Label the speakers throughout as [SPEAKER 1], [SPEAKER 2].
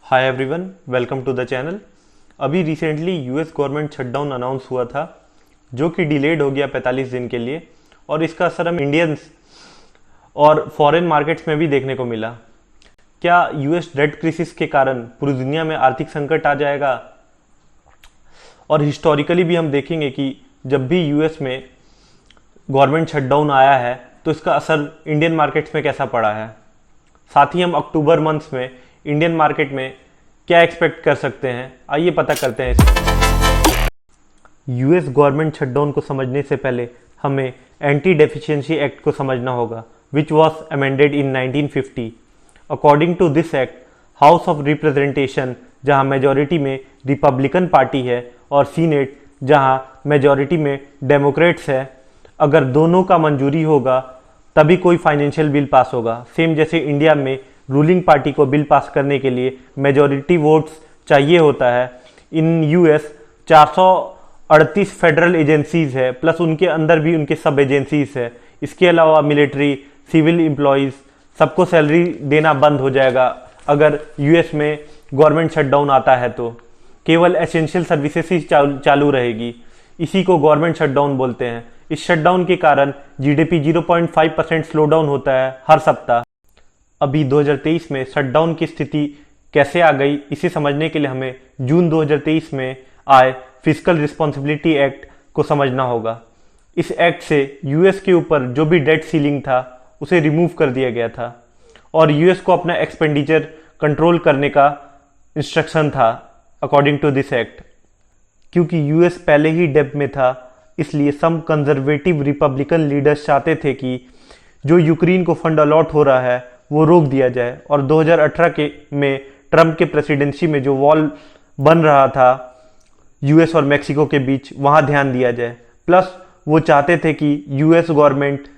[SPEAKER 1] Hi everyone, welcome to the channel. अभी recently US government shutdown announce हुआ था जो कि डिलेड हो गया 45 दिन के लिए, और इसका असर हम इंडियंस और फॉरेन मार्केट्स में भी देखने को मिला। क्या यूएस डेट क्राइसिस के कारण पूरी दुनिया में आर्थिक संकट आ जाएगा? और हिस्टोरिकली भी हम देखेंगे कि जब भी यूएस में गवर्नमेंट शटडाउन आया है तो इसका असर इंडियन मार्केट्स में कैसा पड़ा है। साथ ही हम अक्टूबर मंथ्स में इंडियन मार्केट में क्या एक्सपेक्ट कर सकते हैं, आइए पता करते हैं। यूएस गवर्नमेंट शटडाउन को समझने से पहले हमें एंटी डेफिशिएंसी एक्ट को समझना होगा, which was amended in 1950। According to this act, house of representation जहां मेजॉरिटी में रिपब्लिकन पार्टी है और सीनेट जहां मेजॉरिटी में डेमोक्रेट्स है, अगर दोनों का मंजूरी होगा तभी कोई फाइनेंशियल बिल पास होगा। सेम जैसे इंडिया में रूलिंग पार्टी को बिल पास करने के लिए मेजॉरिटी वोट्स चाहिए होता है। इन यूएस 438 फेडरल एजेंसीज है, प्लस उनके अंदर भी उनके सब एजेंसीज है। इसके अलावा मिलिट्री, सिविल एम्प्लॉयज़ सबको सैलरी देना बंद हो जाएगा अगर यूएस में गवर्नमेंट शटडाउन आता है। तो केवल एसेंशियल सर्विसेज ही चालू रहेगी। इसी को गवर्नमेंट शटडाउन बोलते हैं। इस शटडाउन के कारण जीडीपी 0.5% स्लो डाउन होता है हर सप्ताह। अभी 2023 में शटडाउन की स्थिति कैसे आ गई, इसे समझने के लिए हमें जून 2023 में आए फिस्कल रिस्पॉन्सिबिलिटी एक्ट को समझना होगा। इस एक्ट से यूएस के ऊपर जो भी डेट सीलिंग था उसे रिमूव कर दिया गया था और यूएस को अपना एक्सपेंडिचर कंट्रोल करने का इंस्ट्रक्शन था अकॉर्डिंग टू दिस एक्ट। क्योंकि यूएस पहले ही डेब्ट में था, इसलिए सम कंजर्वेटिव रिपब्लिकन लीडर्स चाहते थे कि जो यूक्रेन को फंड अलॉट हो रहा है वो रोक दिया जाए, और 2018 के में ट्रंप के प्रेसिडेंसी में जो वॉल बन रहा था यूएस और मेक्सिको के बीच, वहां ध्यान दिया जाए। प्लस वो चाहते थे कि यूएस गवर्नमेंट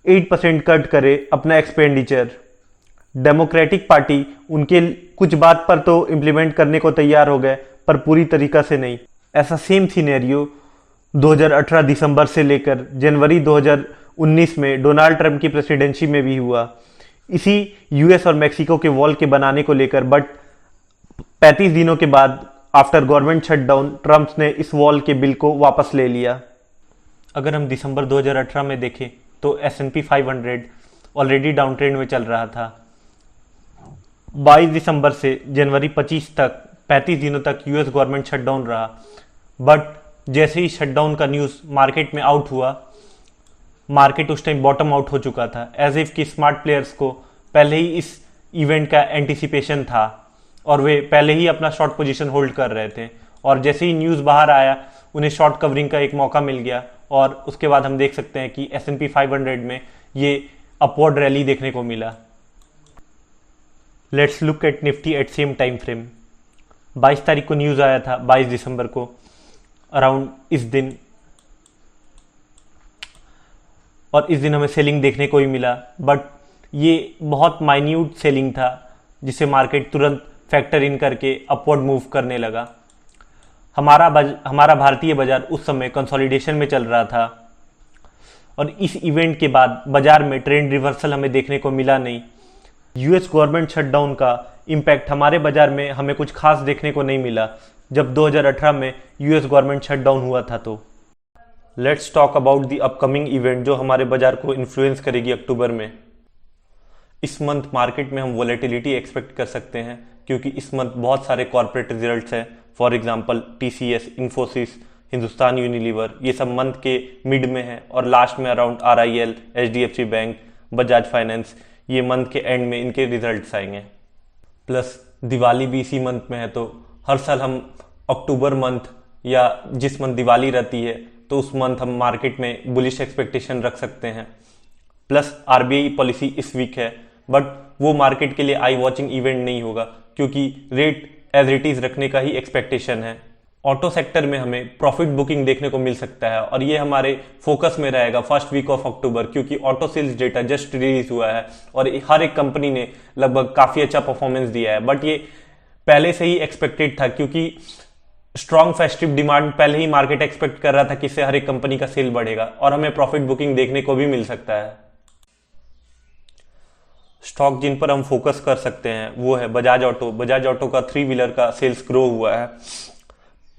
[SPEAKER 1] 8% कट करे अपना एक्सपेंडिचर। डेमोक्रेटिक पार्टी उनके कुछ बात पर तो इम्प्लीमेंट करने को तैयार हो गए, पर पूरी तरीका से नहीं। ऐसा सेम सिनेरियो 2018 दिसंबर से लेकर जनवरी 2019 में डोनाल्ड ट्रंप की प्रेसिडेंसी में भी हुआ, इसी यूएस और मेक्सिको के वॉल के बनाने को लेकर। बट 35 दिनों के बाद आफ्टर गवर्नमेंट शटडाउन ट्रंप ने इस वॉल के बिल को वापस ले लिया। अगर हम दिसंबर 2018 में देखें तो S&P 500 ऑलरेडी डाउन ट्रेंड में चल रहा था। 22 दिसंबर से जनवरी 25 तक 35 दिनों तक यूएस गवर्नमेंट शटडाउन रहा। बट जैसे ही शटडाउन का न्यूज़ मार्केट में आउट हुआ, मार्केट उस टाइम बॉटम आउट हो चुका था। एज इफ कि स्मार्ट प्लेयर्स को पहले ही इस इवेंट का एंटिसिपेशन था और वे पहले ही अपना शॉर्ट पोजीशन होल्ड कर रहे थे, और जैसे ही न्यूज़ बाहर आया उन्हें शॉर्ट कवरिंग का एक मौका मिल गया, और उसके बाद हम देख सकते हैं कि S&P 500 में ये अपवर्ड रैली देखने को मिला। Let's look at Nifty at same time frame. 22 तारीख को न्यूज़ आया था, 22 दिसंबर को अराउंड इस दिन, और इस दिन हमें सेलिंग देखने को ही मिला। बट ये बहुत माइन्यूट सेलिंग था जिसे मार्केट तुरंत फैक्टर इन करके अपवर्ड मूव करने लगा। हमारा भारतीय बाजार उस समय कंसोलिडेशन में चल रहा था, और इस इवेंट के बाद बाजार में ट्रेंड रिवर्सल हमें देखने को मिला नहीं। यूएस गवर्नमेंट शटडाउन का इम्पैक्ट हमारे बाजार में हमें कुछ खास देखने को नहीं मिला जब 2018 में यूएस गवर्नमेंट शटडाउन हुआ था। तो let's talk about the upcoming event जो हमारे बाजार को इन्फ्लुएंस करेगी अक्टूबर में। इस मंथ मार्केट में हम वोलेटिलिटी एक्सपेक्ट कर सकते हैं, क्योंकि इस मंथ बहुत सारे कॉर्पोरेट रिजल्ट्स हैं। For example TCS, Infosys, Hindustan Unilever, ये सब मंथ के मिड में है, और लास्ट में around RIL, HDFC bank, Bajaj finance, ये मंथ के एंड में इनके रिजल्ट्स आएंगे। प्लस दिवाली भी इसी मंथ में है, तो हर साल हम अक्टूबर मंथ या जिस मंथ दिवाली रहती है तो उस मंथ हम मार्केट में बुलिश एक्सपेक्टेशन रख सकते हैं। प्लस RBI पॉलिसी इस वीक है, बट वो मार्केट के लिए आई वॉचिंग इवेंट नहीं होगा, क्योंकि रेट एज इट इज रखने का ही एक्सपेक्टेशन है। ऑटो सेक्टर में हमें प्रॉफिट बुकिंग देखने को मिल सकता है, और ये हमारे फोकस में रहेगा फर्स्ट वीक ऑफ अक्टूबर, क्योंकि auto sales data just release हुआ है और हर एक कंपनी ने लगभग काफी अच्छा परफॉर्मेंस दिया है। बट ये पहले से ही एक्सपेक्टेड था, क्योंकि स्ट्रॉन्ग फेस्टिव डिमांड पहले ही मार्केट एक्सपेक्ट कर रहा था कि इससे हर एक कंपनी का सेल बढ़ेगा, और हमें प्रॉफिट बुकिंग देखने को भी मिल सकता है। स्टॉक जिन पर हम फोकस कर सकते हैं वो है बजाज ऑटो। बजाज ऑटो का 3 व्हीलर का सेल्स ग्रो हुआ है।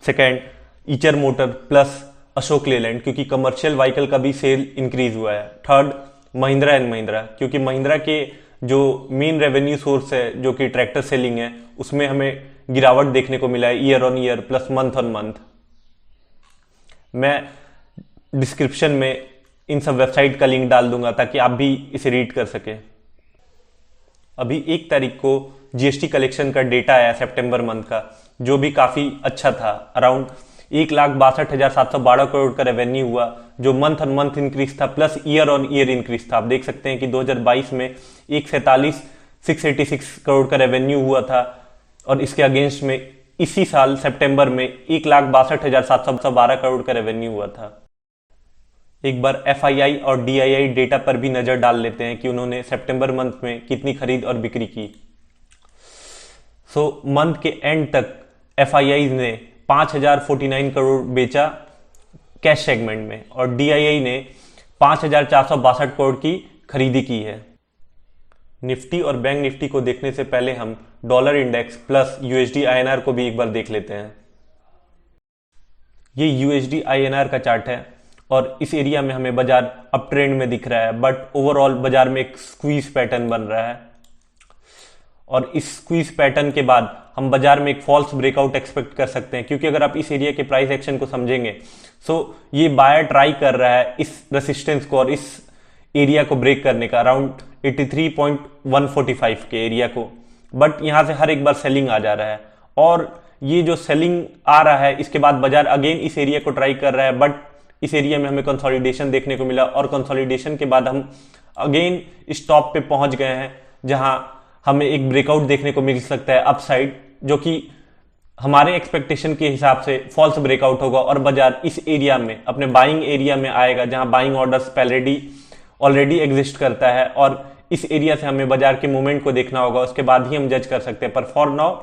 [SPEAKER 1] Second, Eicher motor plus Ashok Leyland, क्योंकि कमर्शियल व्हीकल का भी सेल इंक्रीज हुआ है। थर्ड, महिंद्रा एंड महिंद्रा, क्योंकि महिंद्रा के जो मेन रेवेन्यू सोर्स है जो कि ट्रैक्टर सेलिंग है, उसमें हमें गिरावट देखने को मिला है year on year plus month on month. मैं डिस्क्रिप्शन में इन सब वेबसाइट का लिंक डाल दूंगा ताकि आप भी इसे रीड कर सकें। अभी 1 तारीख को जीएसटी कलेक्शन का डेटा आया सितंबर मंथ का, जो भी काफी अच्छा था। अराउंड 1,62,712 करोड़ का रेवेन्यू हुआ, जो मंथ ऑन मंथ इंक्रीज था plus year on year increase था। आप देख सकते हैं कि 2022 में 1,47,686 करोड़ का रेवेन्यू हुआ था और इसके अगेंस्ट में इसी साल सितंबर में 1,62,712 करोड़ का रेवेन्यू हुआ था। एक बार एफआईआई और डीआईआई डेटा पर भी नजर डाल लेते हैं कि उन्होंने सितंबर मंथ में कितनी खरीद और बिक्री की। मंथ के एंड तक एफआईआई ने 5,049 करोड़ बेचा कैश सेगमेंट में और डीआईआई ने 5,462 करोड़ की खरीदी की है। निफ्टी और बैंक निफ्टी को देखने से पहले हम dollar index plus USD INR को भी एक बार देख लेते हैं। ये यूएसडी आईएनआर का चार्ट है और इस एरिया में हमें बाजार अप ट्रेंड में दिख रहा है, बट ओवरऑल बाजार में एक स्क्वीज पैटर्न बन रहा है और इस स्क्वीज पैटर्न के बाद हम बाजार में एक फॉल्स ब्रेकआउट एक्सपेक्ट कर सकते हैं, क्योंकि अगर आप इस एरिया के प्राइस एक्शन को समझेंगे ये बायर ट्राई कर रहा है इस रेसिस्टेंस को और इस एरिया को ब्रेक करने का, अराउंड 83.145 के एरिया को, बट यहां से हर एक बार सेलिंग आ जा रहा है और ये जो सेलिंग आ रहा है इसके बाद बाजार अगेन इस एरिया को ट्राई कर रहा है, बट इस एरिया में हमें कंसोलिडेशन देखने को मिला और कंसोलिडेशन के बाद हम अगेन इस टॉप पे पहुंच गए हैं जहां हमें एक ब्रेकआउट देखने को मिल सकता है अपसाइड, जो कि हमारे एक्सपेक्टेशन के हिसाब से फॉल्स ब्रेकआउट होगा और बाजार इस एरिया में अपने बाइंग एरिया में आएगा जहां बाइंग ऑर्डर्स ऑलरेडी एग्जिस्ट करता है और इस एरिया से हमें बाजार के मूवमेंट को देखना होगा, उसके बाद ही हम जज कर सकते हैं। पर फॉर नाउ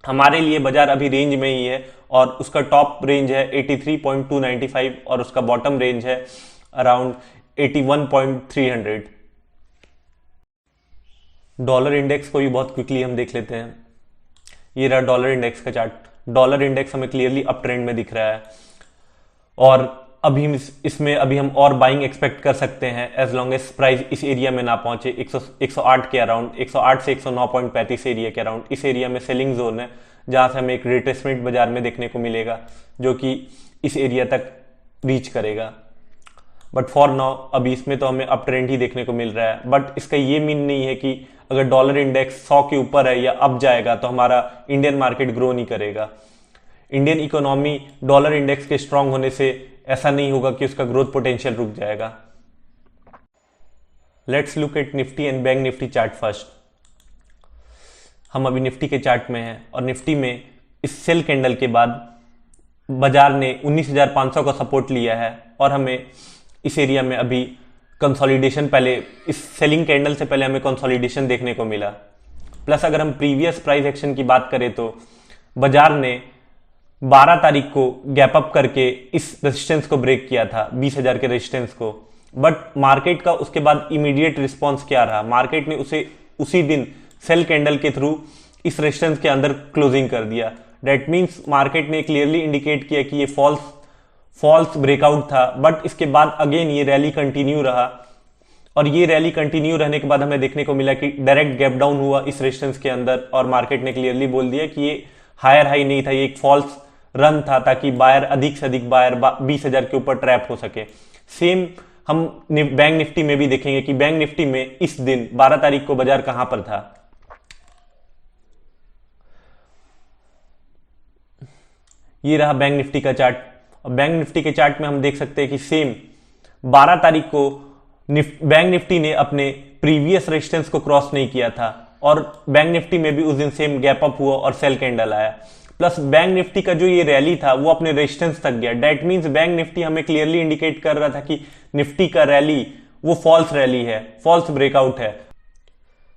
[SPEAKER 1] हमारे लिए बाजार अभी रेंज में ही है और उसका टॉप रेंज है 83.295 और उसका बॉटम रेंज है अराउंड 81.300। डॉलर इंडेक्स को भी बहुत क्विकली हम देख लेते हैं। ये रहा डॉलर इंडेक्स का चार्ट। डॉलर इंडेक्स हमें क्लियरली अप ट्रेंड में दिख रहा है और अभी इसमें अभी हम और बाइंग एक्सपेक्ट कर सकते हैं एज लॉन्ग एज प्राइस इस एरिया में ना पहुंचे 108 के अराउंड, 108 से 109.35 एरिया के अराउंड। इस एरिया में सेलिंग जोन है जहां से हमें एक रिट्रेसमेंट बाजार में देखने को मिलेगा जो कि इस एरिया तक रीच करेगा। बट फॉर नाउ अभी इसमें तो हमें अप ट्रेंड ही देखने को मिल रहा है, बट इसका ये मीन नहीं है कि अगर डॉलर इंडेक्स 100 के ऊपर है या अप जाएगा तो हमारा इंडियन मार्केट ग्रो नहीं करेगा। इंडियन इकोनॉमी डॉलर इंडेक्स के स्ट्रांग होने से ऐसा नहीं होगा कि उसका ग्रोथ पोटेंशियल रुक जाएगा। Let's look at Nifty and bank Nifty chart first. हम अभी निफ्टी के चार्ट में हैं और निफ्टी में इस सेल कैंडल के बाद बाजार ने 19,500 का सपोर्ट लिया है और हमें इस एरिया में अभी कंसोलिडेशन, पहले इस सेलिंग कैंडल से पहले हमें कंसोलिडेशन देखने को मिला। प्लस अगर हम प्रीवियस प्राइस एक्शन की बात करें तो बाजार ने 12 तारीख को गैप अप करके इस रेजिस्टेंस को ब्रेक किया था, 20,000 के रेजिस्टेंस को, बट मार्केट का उसके बाद इमीडिएट रिस्पॉन्स क्या रहा? मार्केट ने उसे उसी दिन सेल कैंडल के थ्रू इस रेजिस्टेंस के अंदर क्लोजिंग कर दिया। दैट मीन्स मार्केट ने क्लियरली इंडिकेट किया कि ये फॉल्स ब्रेकआउट था, बट इसके बाद अगेन ये रैली कंटिन्यू रहा और ये रैली कंटिन्यू रहने के बाद हमें देखने को मिला कि डायरेक्ट गैप डाउन हुआ इस रेजिस्टेंस के अंदर और मार्केट ने क्लियरली बोल दिया कि ये हायर हाई नहीं था, ये एक फॉल्स रन था ताकि बायर अधिक से अधिक बायर 20,000 के ऊपर ट्रैप हो सके। सेम हम बैंक निफ्टी में भी देखेंगे कि बैंक निफ्टी में इस दिन 12 तारीख को बाजार कहां पर था। ये रहा बैंक निफ्टी का चार्ट। बैंक निफ्टी के चार्ट में हम देख सकते हैं कि सेम 12 तारीख को बैंक निफ्टी ने अपने प्रीवियस रेजिस्टेंस को क्रॉस नहीं किया था और बैंक निफ्टी में भी उस दिन सेम गैप अप हुआ और सेल कैंडल आया। प्लस बैंक निफ्टी का जो ये रैली था वो अपने रेजिस्टेंस तक गया। दैट मींस बैंक निफ्टी हमें क्लियरली इंडिकेट कर रहा था कि निफ्टी का रैली वो फॉल्स रैली है, फॉल्स ब्रेकआउट है।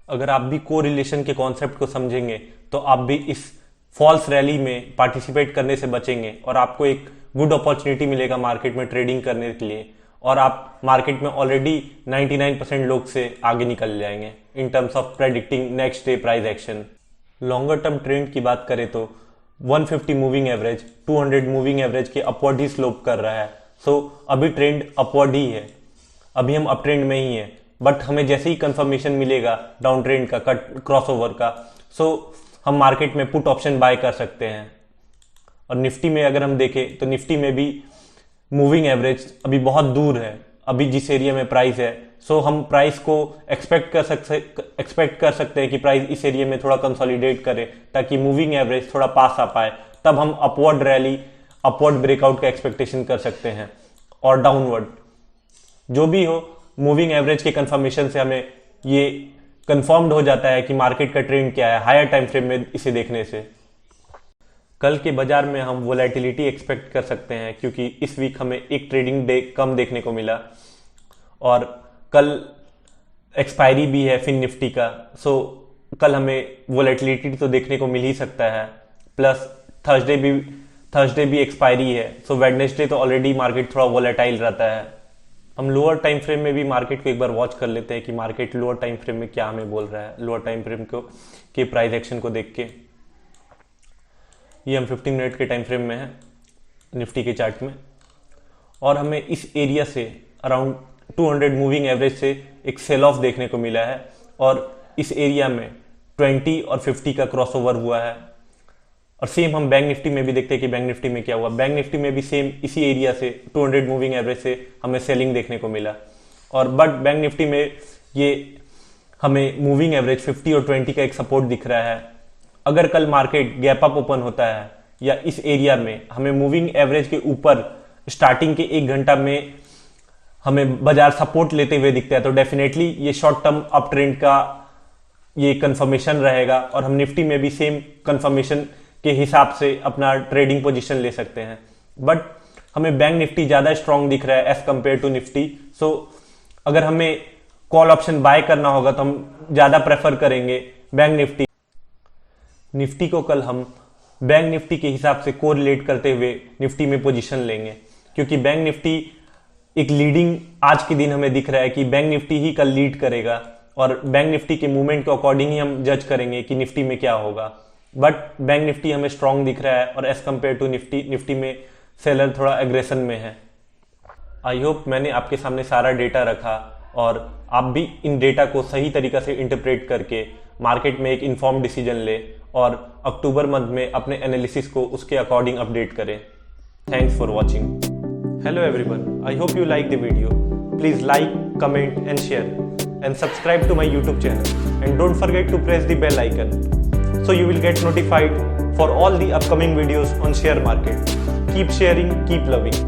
[SPEAKER 1] अगर आप भी कोरिलेशन के कॉन्सेप्ट को समझेंगे तो आप भी इस फॉल्स रैली में पार्टिसिपेट करने से बचेंगे और आपको एक गुड अपॉर्चुनिटी मिलेगा मार्केट में ट्रेडिंग करने के लिए। और आप मार्केट में ऑलरेडी 99% लोग से आगे निकल जाएंगे in terms of predicting next day price action. Longer term trend की बात करें तो 150 मूविंग एवरेज 200 मूविंग एवरेज के अपवर्ड ही स्लोप कर रहा है। सो अभी ट्रेंड अपवर्ड ही है, अभी हम अप ट्रेंड में ही है, बट हमें जैसे ही कंफर्मेशन मिलेगा डाउन ट्रेंड का, कट क्रॉसओवर का, सो हम मार्केट में पुट ऑप्शन बाय कर सकते हैं। और निफ्टी में अगर हम देखें तो निफ्टी में भी मूविंग एवरेज अभी बहुत दूर है, अभी जिस एरिया में प्राइस है। सो हम प्राइस को एक्सपेक्ट कर सकते हैं कि प्राइस इस एरिया में थोड़ा कंसोलिडेट करे ताकि मूविंग एवरेज थोड़ा पास आ पाए, तब हम अपवर्ड रैली, अपवर्ड ब्रेकआउट का एक्सपेक्टेशन कर सकते हैं। और डाउनवर्ड जो भी हो, मूविंग एवरेज के कंफर्मेशन से हमें ये कंफर्म्ड हो जाता है कि मार्केट का ट्रेंड क्या है हायर टाइम फ्रेम में इसे देखने से। कल के बाजार में हम वोलेटिलिटी एक्सपेक्ट कर सकते हैं क्योंकि इस वीक हमें एक ट्रेडिंग डे कम देखने को मिला और कल एक्सपायरी भी है फिन निफ्टी का। सो कल हमें वोलेटिलिटी तो देखने को मिल ही सकता है, प्लस थर्सडे भी एक्सपायरी है। सो वेडनेसडे तो ऑलरेडी मार्केट थोड़ा वोलेटाइल रहता है। हम लोअर टाइम फ्रेम में भी मार्केट को एक बार वॉच कर लेते हैं कि मार्केट लोअर टाइम फ्रेम में क्या हमें बोल रहा है। लोअर टाइम फ्रेम को के प्राइस एक्शन को देख के, ये हम 15 मिनट के टाइम फ्रेम में है निफ्टी के चार्ट में, और हमें इस एरिया से अराउंड 200 मूविंग एवरेज से एक सेल ऑफ देखने को मिला है और इस एरिया में 20 और 50 का क्रॉसओवर हुआ है। और सेम हम बैंक निफ्टी में भी देखते हैं कि बैंक निफ्टी में क्या हुआ। बैंक निफ्टी में भी सेम इसी एरिया से 200 मूविंग एवरेज से हमें सेलिंग देखने को मिला, और बट बैंक निफ्टी में ये हमें मूविंग एवरेज 50 और 20 का एक सपोर्ट दिख रहा है। अगर कल मार्केट गैप अप ओपन होता है या इस एरिया में हमें मूविंग एवरेज के ऊपर स्टार्टिंग के 1 घंटा में हमें बाजार सपोर्ट लेते हुए दिखता है तो डेफिनेटली ये शॉर्ट टर्म अप ट्रेंड का ये कंफर्मेशन रहेगा और हम निफ्टी में भी सेम कंफर्मेशन के हिसाब से अपना ट्रेडिंग पोजीशन ले सकते हैं। बट हमें बैंक निफ्टी ज्यादा स्ट्रांग दिख रहा है एज कंपेयर टू निफ्टी। सो अगर हमें कॉल ऑप्शन बाय करना होगा तो हम ज्यादा प्रेफर करेंगे बैंक निफ्टी। निफ्टी को कल हम बैंक निफ्टी के हिसाब से कोरिलेट करते हुए निफ्टी में पोजीशन लेंगे, क्योंकि बैंक निफ्टी एक लीडिंग आज के दिन हमें दिख रहा है कि बैंक निफ्टी ही कल लीड करेगा और बैंक निफ्टी के मूवमेंट के अकॉर्डिंग ही हम जज करेंगे कि निफ्टी में क्या होगा। बट बैंक निफ्टी हमें स्ट्रांग दिख रहा है और एज कंपेयर टू निफ्टी में सेलर थोड़ा एग्रेशन में है। आई होप मैंने आपके सामने सारा डेटा रखा और आप भी इन डेटा को सही तरीका से इंटरप्रेट करके मार्केट में एक इन्फॉर्म डिसीजन ले और अक्टूबर मंथ में अपने एनालिसिस को उसके अकॉर्डिंग अपडेट करें। Thanks for watching. Hello everyone, I hope you like the video. Please like, comment and share and subscribe to my YouTube channel, and don't forget to press the bell icon so you will get notified for all the upcoming videos on share market. Keep sharing, keep loving.